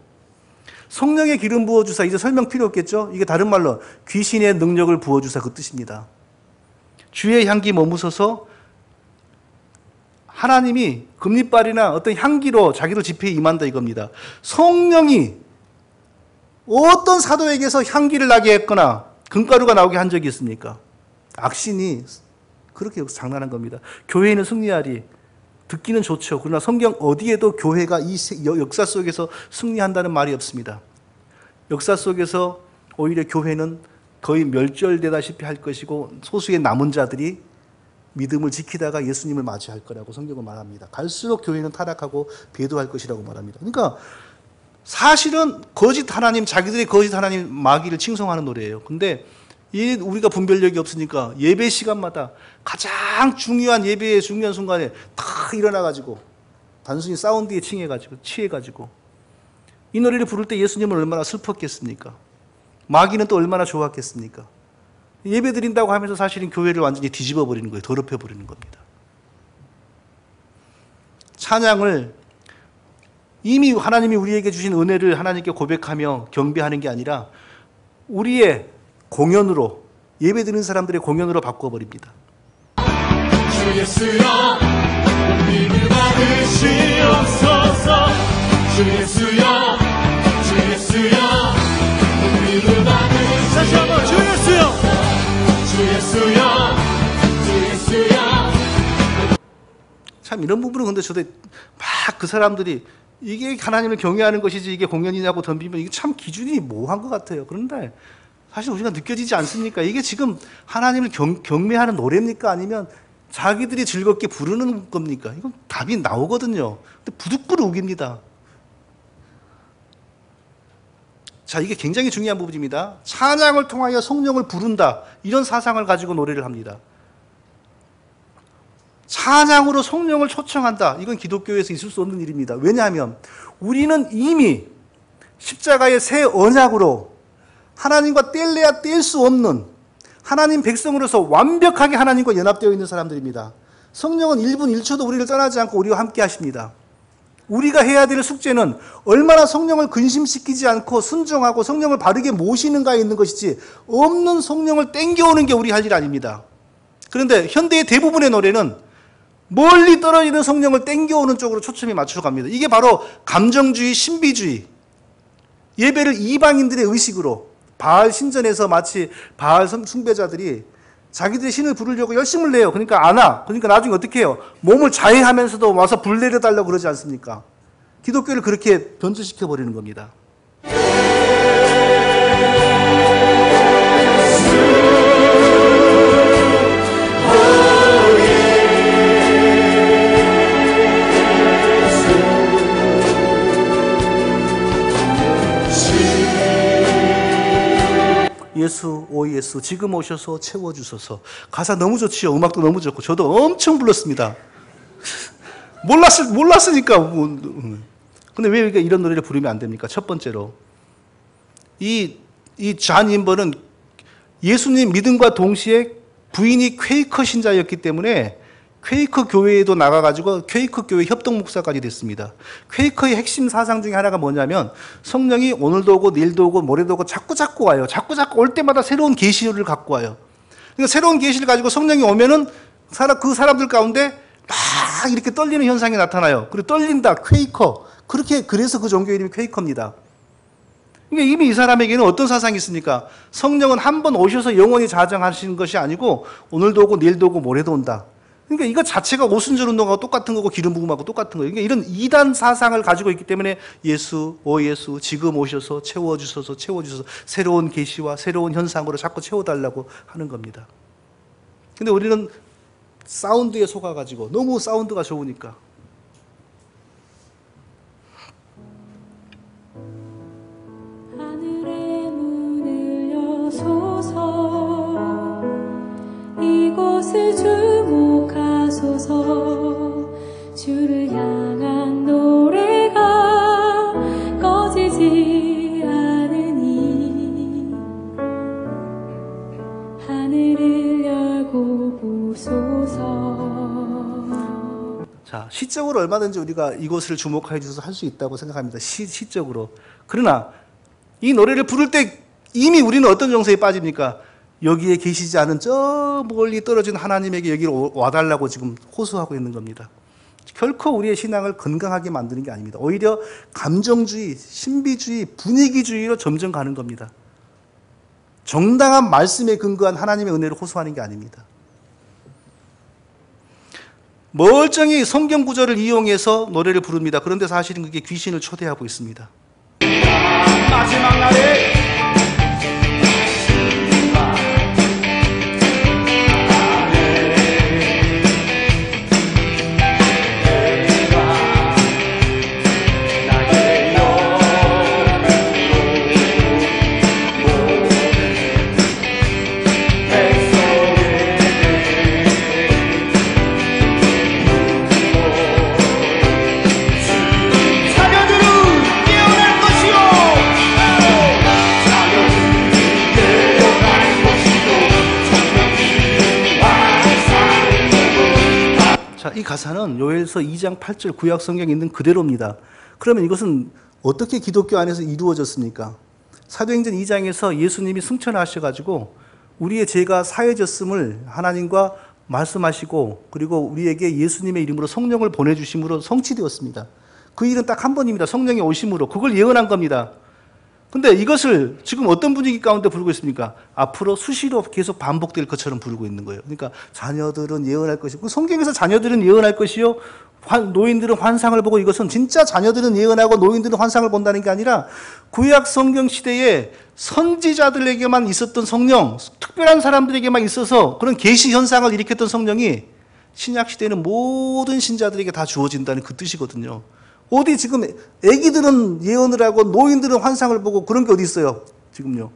성령의 기름 부어주사, 이제 설명 필요 없겠죠? 이게 다른 말로 귀신의 능력을 부어주사 그 뜻입니다. 주의 향기 머무서서 하나님이 금리빨이나 어떤 향기로 자기도 집회에 임한다 이겁니다. 성령이 어떤 사도에게서 향기를 나게 했거나 금가루가 나오게 한 적이 있습니까? 악신이 그렇게 장난한 겁니다. 교회는 승리하리. 듣기는 좋죠. 그러나 성경 어디에도 교회가 이 역사 속에서 승리한다는 말이 없습니다. 역사 속에서 오히려 교회는 거의 멸절되다시피 할 것이고 소수의 남은 자들이 믿음을 지키다가 예수님을 맞이할 거라고 성경은 말합니다. 갈수록 교회는 타락하고 배도할 것이라고 말합니다. 그러니까 사실은 거짓 하나님, 자기들의 거짓 하나님 마귀를 칭송하는 노래예요. 근데 우리가 분별력이 없으니까 예배 시간마다 가장 중요한 예배의 중요한 순간에 다 일어나가지고 단순히 사운드에 취해가지고 이 노래를 부를 때 예수님은 얼마나 슬펐겠습니까? 마귀는 또 얼마나 좋았겠습니까? 예배 드린다고 하면서 사실은 교회를 완전히 뒤집어 버리는 거예요. 더럽혀 버리는 겁니다. 찬양을 이미 하나님이 우리에게 주신 은혜를 하나님께 고백하며 경배하는 게 아니라 우리의 공연으로, 예배 드리는 사람들의 공연으로 바꿔버립니다. 주 예수여 믿음 받으시옵소서. 주 예수여 주 예수여 믿음 받으시옵소서. 다시 한번 주 예수여 주 예수여 주 예수여. 참 이런 부분은 근데 저도 막 그 사람들이 이게 하나님을 경외하는 것이지 이게 공연이냐고 덤비면 이게 참 기준이 모호한 것 같아요. 그런데 사실 우리가 느껴지지 않습니까? 이게 지금 하나님을 경외하는 노래입니까? 아니면 자기들이 즐겁게 부르는 겁니까? 이건 답이 나오거든요. 근데 부득불 우깁니다. 자, 이게 굉장히 중요한 부분입니다. 찬양을 통하여 성령을 부른다. 이런 사상을 가지고 노래를 합니다. 찬양으로 성령을 초청한다. 이건 기독교에서 있을 수 없는 일입니다. 왜냐하면 우리는 이미 십자가의 새 언약으로 하나님과 뗄래야 뗄 수 없는 하나님 백성으로서 완벽하게 하나님과 연합되어 있는 사람들입니다. 성령은 1분 1초도 우리를 떠나지 않고 우리와 함께 하십니다. 우리가 해야 될 숙제는 얼마나 성령을 근심시키지 않고 순종하고 성령을 바르게 모시는가에 있는 것이지 없는 성령을 땡겨오는 게 우리 할 일 아닙니다. 그런데 현대의 대부분의 노래는 멀리 떨어지는 성령을 땡겨오는 쪽으로 초점이 맞춰갑니다. 이게 바로 감정주의, 신비주의, 예배를 이방인들의 의식으로 바알 신전에서 마치 바알 숭배자들이 자기들의 신을 부르려고 열심을 내요. 그러니까 안 와. 그러니까 나중에 어떻게 해요? 몸을 자해하면서도 와서 불 내려달라고 그러지 않습니까? 기독교를 그렇게 변질시켜버리는 겁니다. 예수 오 예수 지금 오셔서 채워주소서. 가사 너무 좋지요. 음악도 너무 좋고 저도 엄청 불렀습니다. 몰랐으니까. 근데 왜 우리가 이런 노래를 부르면 안 됩니까? 첫 번째로 이 잔 인버는 예수님 믿음과 동시에 부인이 퀘이커 신자였기 때문에 퀘이커 교회에도 나가가지고 퀘이커 교회 협동 목사까지 됐습니다. 퀘이커의 핵심 사상 중에 하나가 뭐냐면 성령이 오늘도 오고 내일도 오고 모레도 오고 자꾸 와요. 자꾸 올 때마다 새로운 계시를 갖고 와요. 그러니까 새로운 계시를 가지고 성령이 오면은 그 사람들 가운데 막 이렇게 떨리는 현상이 나타나요. 그리고 떨린다, 퀘이커. 그래서 그 종교 이름이 퀘이커입니다. 그러니까 이미 이 사람에게는 어떤 사상이 있습니까? 성령은 한 번 오셔서 영원히 자정하시는 것이 아니고 오늘도 오고 내일도 오고 모레도 온다. 그러니까 이거 자체가 오순절 운동하고 똑같은 거고 기름 부음하고 똑같은 거예요. 그러니까 이런 이단 사상을 가지고 있기 때문에 예수, 오 예수, 지금 오셔서 채워주소서, 새로운 계시와 새로운 현상으로 자꾸 채워달라고 하는 겁니다. 근데 우리는 사운드에 속아가지고 너무 사운드가 좋으니까 하늘의 문을 여소서 이곳을 주목하소서 주를 향한 노래가 꺼지지 않으니 하늘을 열고 보소서. 자, 시적으로 얼마든지 우리가 이것을 주목해 주셔서 할 수 있다고 생각합니다. 시적으로. 그러나 이 노래를 부를 때 이미 우리는 어떤 정서에 빠집니까? 여기에 계시지 않은 저 멀리 떨어진 하나님에게 여기로 와달라고 지금 호소하고 있는 겁니다. 결코 우리의 신앙을 건강하게 만드는 게 아닙니다. 오히려 감정주의, 신비주의, 분위기주의로 점점 가는 겁니다. 정당한 말씀에 근거한 하나님의 은혜를 호소하는 게 아닙니다. 멀쩡히 성경 구절을 이용해서 노래를 부릅니다. 그런데 사실은 그게 귀신을 초대하고 있습니다. 마지막 날에 이 가사는 요엘서 2장 8절 구약 성경에 있는 그대로입니다. 그러면 이것은 어떻게 기독교 안에서 이루어졌습니까? 사도행전 2장에서 예수님이 승천하셔가지고 우리의 죄가 사해졌음을 하나님과 말씀하시고 그리고 우리에게 예수님의 이름으로 성령을 보내주심으로 성취되었습니다. 그 일은 딱 한 번입니다. 성령이 오심으로. 그걸 예언한 겁니다. 근데 이것을 지금 어떤 분위기 가운데 부르고 있습니까? 앞으로 수시로 계속 반복될 것처럼 부르고 있는 거예요. 그러니까 자녀들은 예언할 것이고, 성경에서 자녀들은 예언할 것이요, 노인들은 환상을 보고, 이것은 진짜 자녀들은 예언하고 노인들은 환상을 본다는 게 아니라 구약 성경 시대에 선지자들에게만 있었던 성령, 특별한 사람들에게만 있어서 그런 계시 현상을 일으켰던 성령이 신약 시대에는 모든 신자들에게 다 주어진다는 그 뜻이거든요. 어디 지금 애기들은 예언을 하고 노인들은 환상을 보고 그런 게 어디 있어요? 지금요.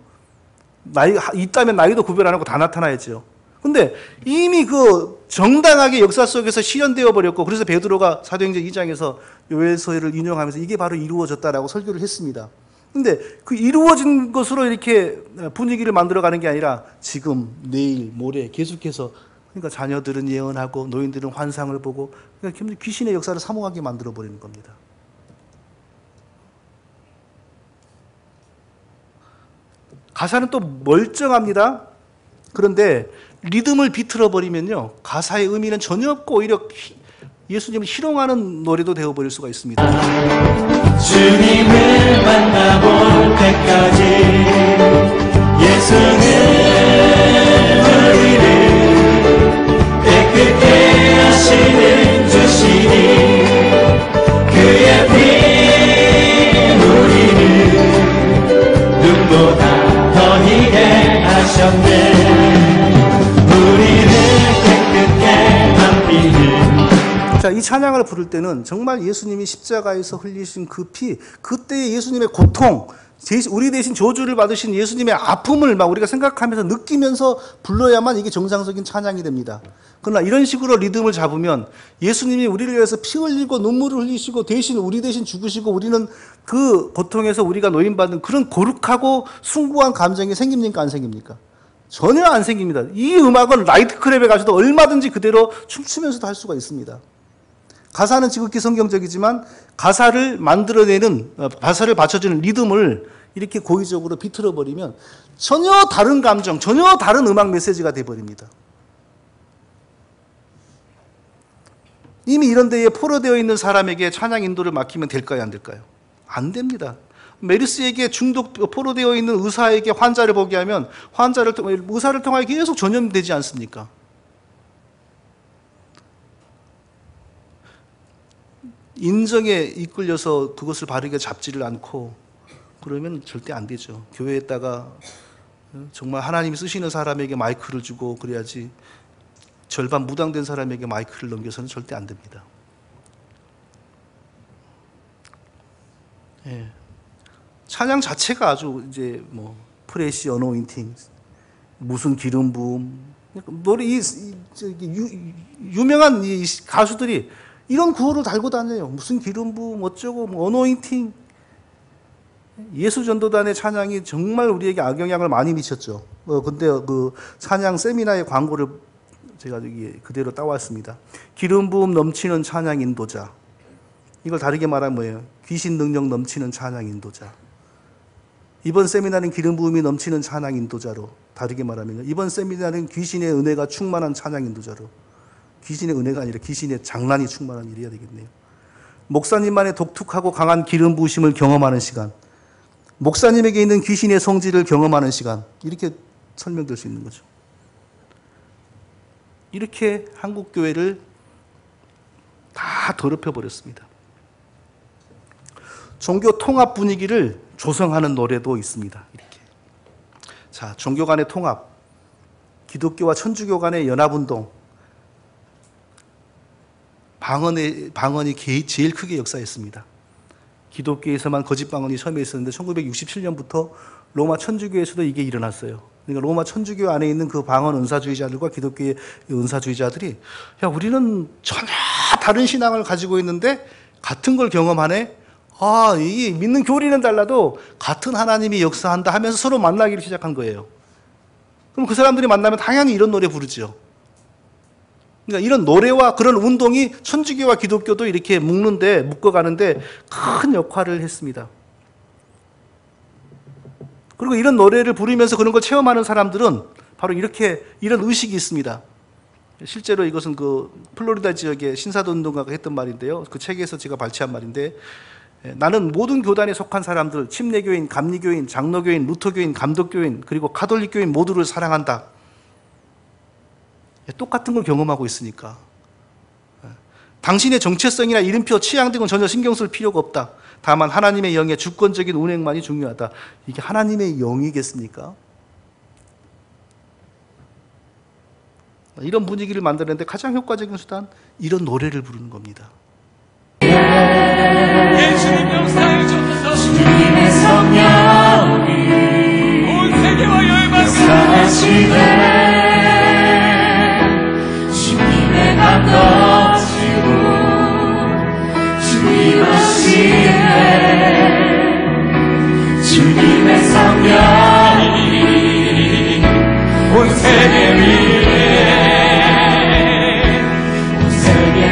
있다면 나이도 구별 안 하고 다 나타나야죠. 근데 이미 그 정당하게 역사 속에서 실현되어 버렸고, 그래서 베드로가 사도행전 2장에서 요엘서를 인용하면서 이게 바로 이루어졌다라고 설교를 했습니다. 근데 그 이루어진 것으로 이렇게 분위기를 만들어가는 게 아니라 지금, 내일, 모레 계속해서, 그러니까 자녀들은 예언하고 노인들은 환상을 보고, 그러니까 귀신의 역사를 사모하게 만들어 버리는 겁니다. 가사는 또 멀쩡합니다. 그런데 리듬을 비틀어 버리면요, 가사의 의미는 전혀 없고 오히려 예수님을 희롱하는 노래도 되어버릴 수가 있습니다. 주님을 만나볼 때까지 예수는 우리를 깨끗게 하시는 주시니 그의 피 우리를 눈보다 더 희게 하셨네. 우리를 깨끗게 만드는. 자, 이 찬양을 부를 때는 정말 예수님이 십자가에서 흘리신 그 피, 그때의 예수님의 고통, 우리 대신 저주를 받으신 예수님의 아픔을 막 우리가 생각하면서 느끼면서 불러야만 이게 정상적인 찬양이 됩니다. 그러나 이런 식으로 리듬을 잡으면 예수님이 우리를 위해서 피 흘리고 눈물을 흘리시고 우리 대신 죽으시고 우리는 그 고통에서 우리가 노임받는 그런 고룩하고 숭고한 감정이 생깁니까 안 생깁니까? 전혀 안 생깁니다. 이 음악은 라이트클랩에 가서도 얼마든지 그대로 춤추면서도 할 수가 있습니다. 가사는 지극히 성경적이지만 가사를 만들어내는, 가사를 받쳐주는 리듬을 이렇게 고의적으로 비틀어버리면 전혀 다른 감정, 전혀 다른 음악 메시지가 돼버립니다. 이미 이런 데에 포로되어 있는 사람에게 찬양 인도를 맡기면 될까요, 안 될까요? 안 됩니다. 메르스에게 포로되어 있는 의사에게 환자를 보게 하면 의사를 통하여 계속 전염되지 않습니까? 인정에 이끌려서 그것을 바르게 잡지를 않고 그러면 절대 안 되죠. 교회에다가 정말 하나님이 쓰시는 사람에게 마이크를 주고 그래야지 절반 무당된 사람에게 마이크를 넘겨서는 절대 안 됩니다. 예. 찬양 자체가 아주 이제 뭐 프레시 어노인팅, 무슨 기름 부음, 노래 유명한 이 가수들이 이런 구호를 달고 다녀요. 무슨 기름 부음 어쩌고 뭐 어노인팅. 예수 전도단의 찬양이 정말 우리에게 악영향을 많이 미쳤죠. 근데 그 찬양 세미나의 광고를 제가 여기 그대로 따왔습니다. 기름 부음 넘치는 찬양 인도자. 이걸 다르게 말하면 뭐예요? 귀신 능력 넘치는 찬양 인도자. 이번 세미나는 기름 부음이 넘치는 찬양 인도자로, 다르게 말하면 이번 세미나는 귀신의 은혜가 충만한 찬양 인도자로. 귀신의 은혜가 아니라 귀신의 장난이 충만한 일이어야 되겠네요. 목사님만의 독특하고 강한 기름 부으심을 경험하는 시간, 목사님에게 있는 귀신의 성질을 경험하는 시간, 이렇게 설명될 수 있는 거죠. 이렇게 한국교회를 다 더럽혀 버렸습니다. 종교 통합 분위기를 조성하는 노래도 있습니다. 이렇게. 자, 종교 간의 통합, 기독교와 천주교 간의 연합운동, 방언이 제일 크게 역사했습니다. 기독교에서만 거짓 방언이 처음에 있었는데 1967년부터 로마 천주교에서도 이게 일어났어요. 그러니까 로마 천주교 안에 있는 그 방언 은사주의자들과 기독교의 은사주의자들이 야, 우리는 전혀 다른 신앙을 가지고 있는데 같은 걸 경험하네. 아, 이 믿는 교리는 달라도 같은 하나님이 역사한다 하면서 서로 만나기를 시작한 거예요. 그럼 그 사람들이 만나면 당연히 이런 노래 부르죠. 그러니까 이런 노래와 그런 운동이 천주교와 기독교도 이렇게 묶어가는데 큰 역할을 했습니다. 그리고 이런 노래를 부르면서 그런 걸 체험하는 사람들은 바로 이런 의식이 있습니다. 실제로 이것은 그 플로리다 지역의 신사도 운동가가 했던 말인데요. 그 책에서 제가 발췌한 말인데, 나는 모든 교단에 속한 사람들, 침례교인, 감리교인, 장로교인, 루터교인, 감독교인, 그리고 가톨릭교인 모두를 사랑한다. 똑같은 걸 경험하고 있으니까. 당신의 정체성이나 이름표, 취향 등은 전혀 신경 쓸 필요가 없다. 다만 하나님의 영의 주권적인 운행만이 중요하다. 이게 하나님의 영이겠습니까? 이런 분위기를 만드는데 가장 효과적인 수단, 이런 노래를 부르는 겁니다. 예수님 역사에 젖어서 주님의 성령이 온 세계와 역사하시네. 주님의 감 넘치고 주님 오시네. 주님의 성령이 온 세계 위에 온 세계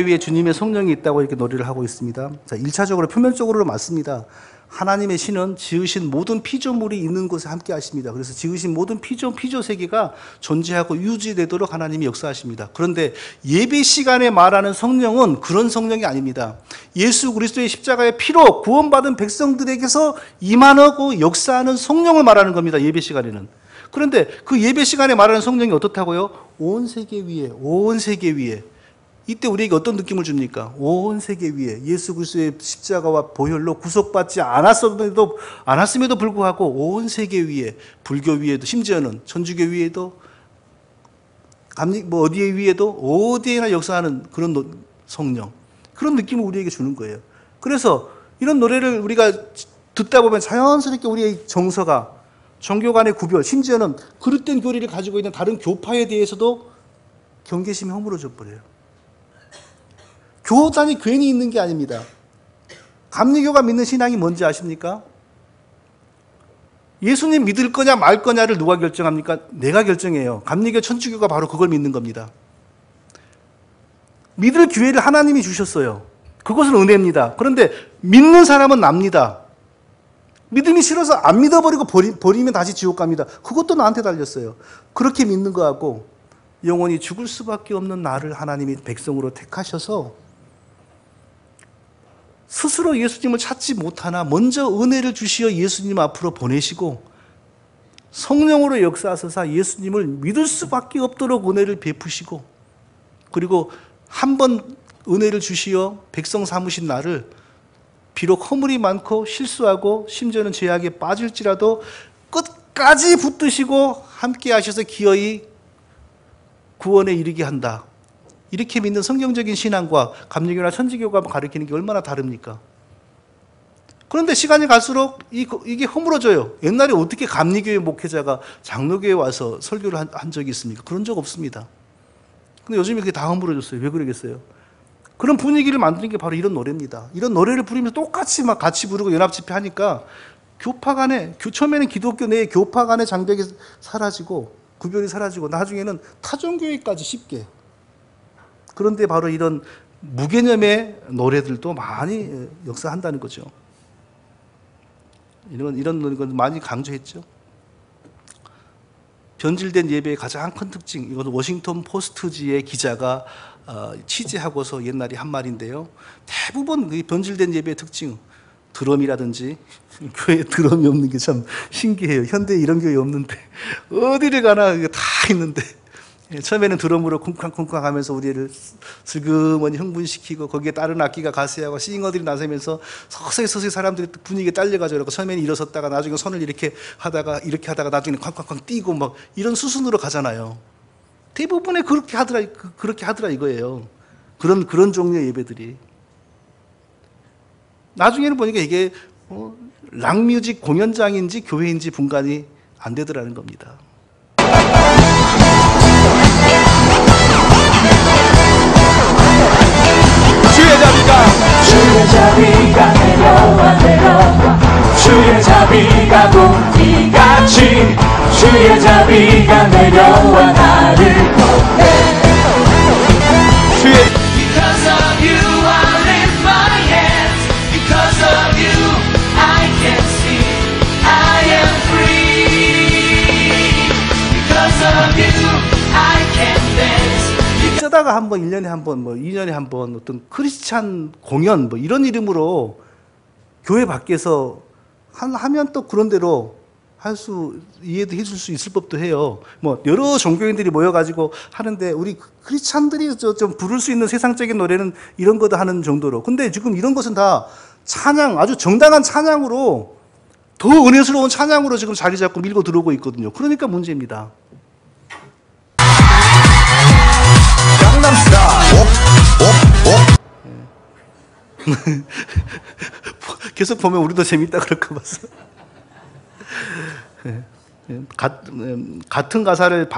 위에 주님의 성령이 있다고 이렇게 노래를 하고 있습니다. 자, 1차적으로 표면적으로 맞습니다. 하나님의 신은 지으신 모든 피조물이 있는 곳에 함께 하십니다. 그래서 지으신 모든 피조 세계가 존재하고 유지되도록 하나님이 역사하십니다. 그런데 예배 시간에 말하는 성령은 그런 성령이 아닙니다. 예수 그리스도의 십자가의 피로 구원받은 백성들에게서 임하고 역사하는 성령을 말하는 겁니다. 예배 시간에는. 그런데 그 예배 시간에 말하는 성령이 어떻다고요? 온 세계 위에 이때 우리에게 어떤 느낌을 줍니까? 온 세계 위에 예수 그리스도의 십자가와 보혈로 구속받지 않았음에도 불구하고 온 세계 위에, 불교 위에도, 심지어는 천주교 위에도, 어디에 위에도 어디에나 역사하는 그런 성령, 그런 느낌을 우리에게 주는 거예요. 그래서 이런 노래를 우리가 듣다 보면 자연스럽게 우리의 정서가 종교 간의 구별, 심지어는 그릇된 교리를 가지고 있는 다른 교파에 대해서도 경계심이 허물어져 버려요. 교단이 괜히 있는 게 아닙니다. 감리교가 믿는 신앙이 뭔지 아십니까? 예수님 믿을 거냐 말 거냐를 누가 결정합니까? 내가 결정해요. 감리교 천주교가 바로 그걸 믿는 겁니다. 믿을 기회를 하나님이 주셨어요. 그것은 은혜입니다. 그런데 믿는 사람은 납니다. 믿음이 싫어서 안 믿어버리고 버리면 다시 지옥 갑니다. 그것도 나한테 달렸어요. 그렇게 믿는 거하고 영원히 죽을 수밖에 없는 나를 하나님이 백성으로 택하셔서 스스로 예수님을 찾지 못하나 먼저 은혜를 주시어 예수님 앞으로 보내시고 성령으로 역사하셔서 예수님을 믿을 수밖에 없도록 은혜를 베푸시고 그리고 한 번 은혜를 주시어 백성 삼으신 나를 비록 허물이 많고 실수하고 심지어는 죄악에 빠질지라도 끝까지 붙드시고 함께 하셔서 기어이 구원에 이르게 한다. 이렇게 믿는 성경적인 신앙과 감리교나 천주교가 가르치는 게 얼마나 다릅니까? 그런데 시간이 갈수록 이게 허물어져요. 옛날에 어떻게 감리교의 목회자가 장로교에 와서 설교를 한 적이 있습니까? 그런 적 없습니다. 근데 요즘에 그게 다 허물어졌어요. 왜 그러겠어요? 그런 분위기를 만드는 게 바로 이런 노래입니다. 이런 노래를 부르면서 똑같이 막 같이 부르고 연합집회 하니까 교파 간에, 처음에는 기독교 내의 교파 간의 장벽이 사라지고 구별이 사라지고 나중에는 타종교회까지 쉽게. 그런데 바로 이런 무개념의 노래들도 많이 역사한다는 거죠. 이런 건 많이 강조했죠. 변질된 예배의 가장 큰 특징, 이것은 워싱턴 포스트지의 기자가 취재하고서 옛날에 한 말인데요. 대부분 그 변질된 예배의 특징, 드럼이라든지 교회에 드럼이 없는 게 참 신기해요. 현대에 이런 교회 없는데 어디를 가나 다 있는데 처음에는 드럼으로 쿵쾅쿵쾅 하면서 우리를 슬그머니 흥분시키고 거기에 다른 악기가 가세하고 싱어들이 나서면서 서서히 사람들이 분위기에 딸려가지고 처음에는 일어섰다가 나중에 손을 이렇게 하다가 나중에는 쾅쾅쾅 뛰고 막 이런 수순으로 가잖아요. 대부분에 그렇게 하더라 이거예요. 그런 종류의 예배들이. 나중에는 보니까 이게 락뮤직 공연장인지 교회인지 분간이 안 되더라는 겁니다. 주의 자비가 내려와 주의 자비가 공기같이 주의 자비가 내려와 나를 보내 Because of you I lift my hands. Because of you I can see I am free. Because of you I can dance. 쓰다가 한 번, 1년에 한 번, 2년에 한 번 어떤 크리스찬 공연 이런 이름으로 교회 밖에서 하면 또 그런 대로 이해도 해줄 수 있을 법도 해요. 여러 종교인들이 모여가지고 하는데 우리 크리스찬들이 좀 부를 수 있는 세상적인 노래는 이런 거다 하는 정도로. 근데 지금 이런 것은 다 찬양, 아주 정당한 찬양으로 더 은혜스러운 찬양으로 지금 자리 잡고 밀고 들어오고 있거든요. 그러니까 문제입니다. 계속 보면 우리도 재밌다 그럴까 봐서. 같은 가사를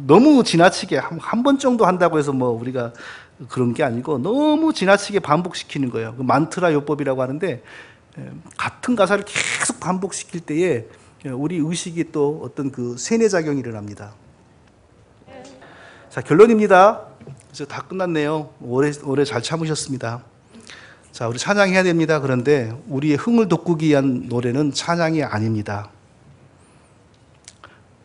너무 지나치게 한 번 정도 한다고 해서 우리가 그런 게 아니고 너무 지나치게 반복시키는 거예요. 만트라 요법이라고 하는데 같은 가사를 계속 반복시킬 때에 우리 의식이 또 어떤 그 세뇌작용이 일어납니다. 자, 결론입니다. 이제 다 끝났네요. 오래 잘 참으셨습니다. 자, 우리 찬양해야 됩니다. 그런데 우리의 흥을 돋구기 위한 노래는 찬양이 아닙니다.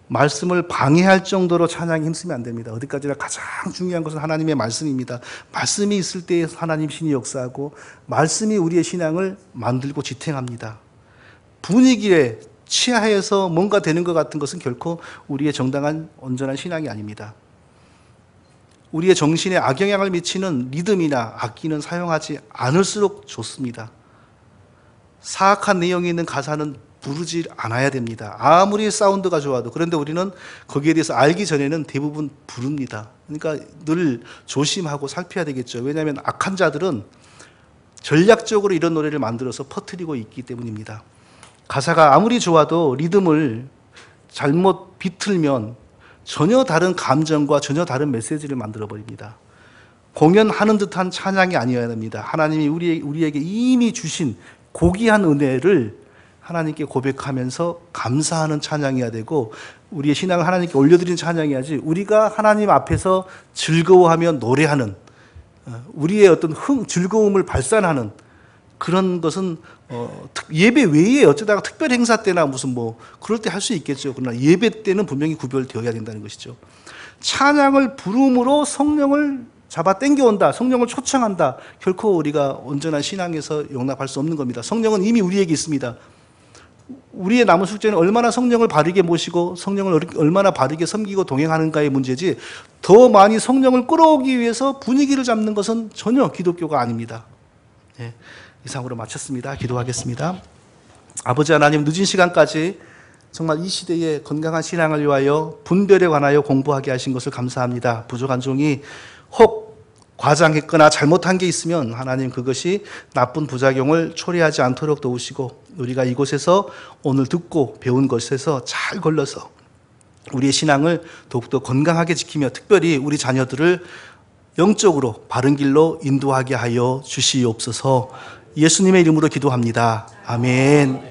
말씀을 방해할 정도로 찬양에 힘쓰면 안 됩니다. 어디까지나 가장 중요한 것은 하나님의 말씀입니다. 말씀이 있을 때 하나님 신이 역사하고 말씀이 우리의 신앙을 만들고 지탱합니다. 분위기에 취하해서 뭔가 되는 것 같은 것은 결코 우리의 정당한 온전한 신앙이 아닙니다. 우리의 정신에 악영향을 미치는 리듬이나 악기는 사용하지 않을수록 좋습니다. 사악한 내용이 있는 가사는 부르지 않아야 됩니다. 아무리 사운드가 좋아도. 그런데 우리는 거기에 대해서 알기 전에는 대부분 부릅니다. 그러니까 늘 조심하고 살펴야 되겠죠. 왜냐하면 악한 자들은 전략적으로 이런 노래를 만들어서 퍼뜨리고 있기 때문입니다. 가사가 아무리 좋아도 리듬을 잘못 비틀면 전혀 다른 감정과 전혀 다른 메시지를 만들어버립니다. 공연하는 듯한 찬양이 아니어야 됩니다. 하나님이 우리에게 이미 주신 고귀한 은혜를 하나님께 고백하면서 감사하는 찬양이어야 되고, 우리의 신앙을 하나님께 올려드리는 찬양이야지, 우리가 하나님 앞에서 즐거워하며 노래하는, 우리의 어떤 즐거움을 발산하는 그런 것은 예배 외에 어쩌다가 특별 행사 때나 무슨 그럴 때 할 수 있겠죠. 그러나 예배 때는 분명히 구별되어야 된다는 것이죠. 찬양을 부름으로 성령을 잡아 당겨온다, 성령을 초청한다, 결코 우리가 온전한 신앙에서 용납할 수 없는 겁니다. 성령은 이미 우리에게 있습니다. 우리의 남은 숙제는 얼마나 성령을 바르게 모시고 성령을 얼마나 바르게 섬기고 동행하는가의 문제지, 더 많이 성령을 끌어오기 위해서 분위기를 잡는 것은 전혀 기독교가 아닙니다. 네, 이상으로 마쳤습니다. 기도하겠습니다. 아버지 하나님, 늦은 시간까지 정말 이 시대의 건강한 신앙을 위하여 분별에 관하여 공부하게 하신 것을 감사합니다. 부족한 종이 혹 과장했거나 잘못한 게 있으면 하나님 그것이 나쁜 부작용을 초래하지 않도록 도우시고, 우리가 이곳에서 오늘 듣고 배운 것에서 잘 걸러서 우리의 신앙을 더욱더 건강하게 지키며 특별히 우리 자녀들을 영적으로 바른 길로 인도하게 하여 주시옵소서. 예수님의 이름으로 기도합니다. 아멘.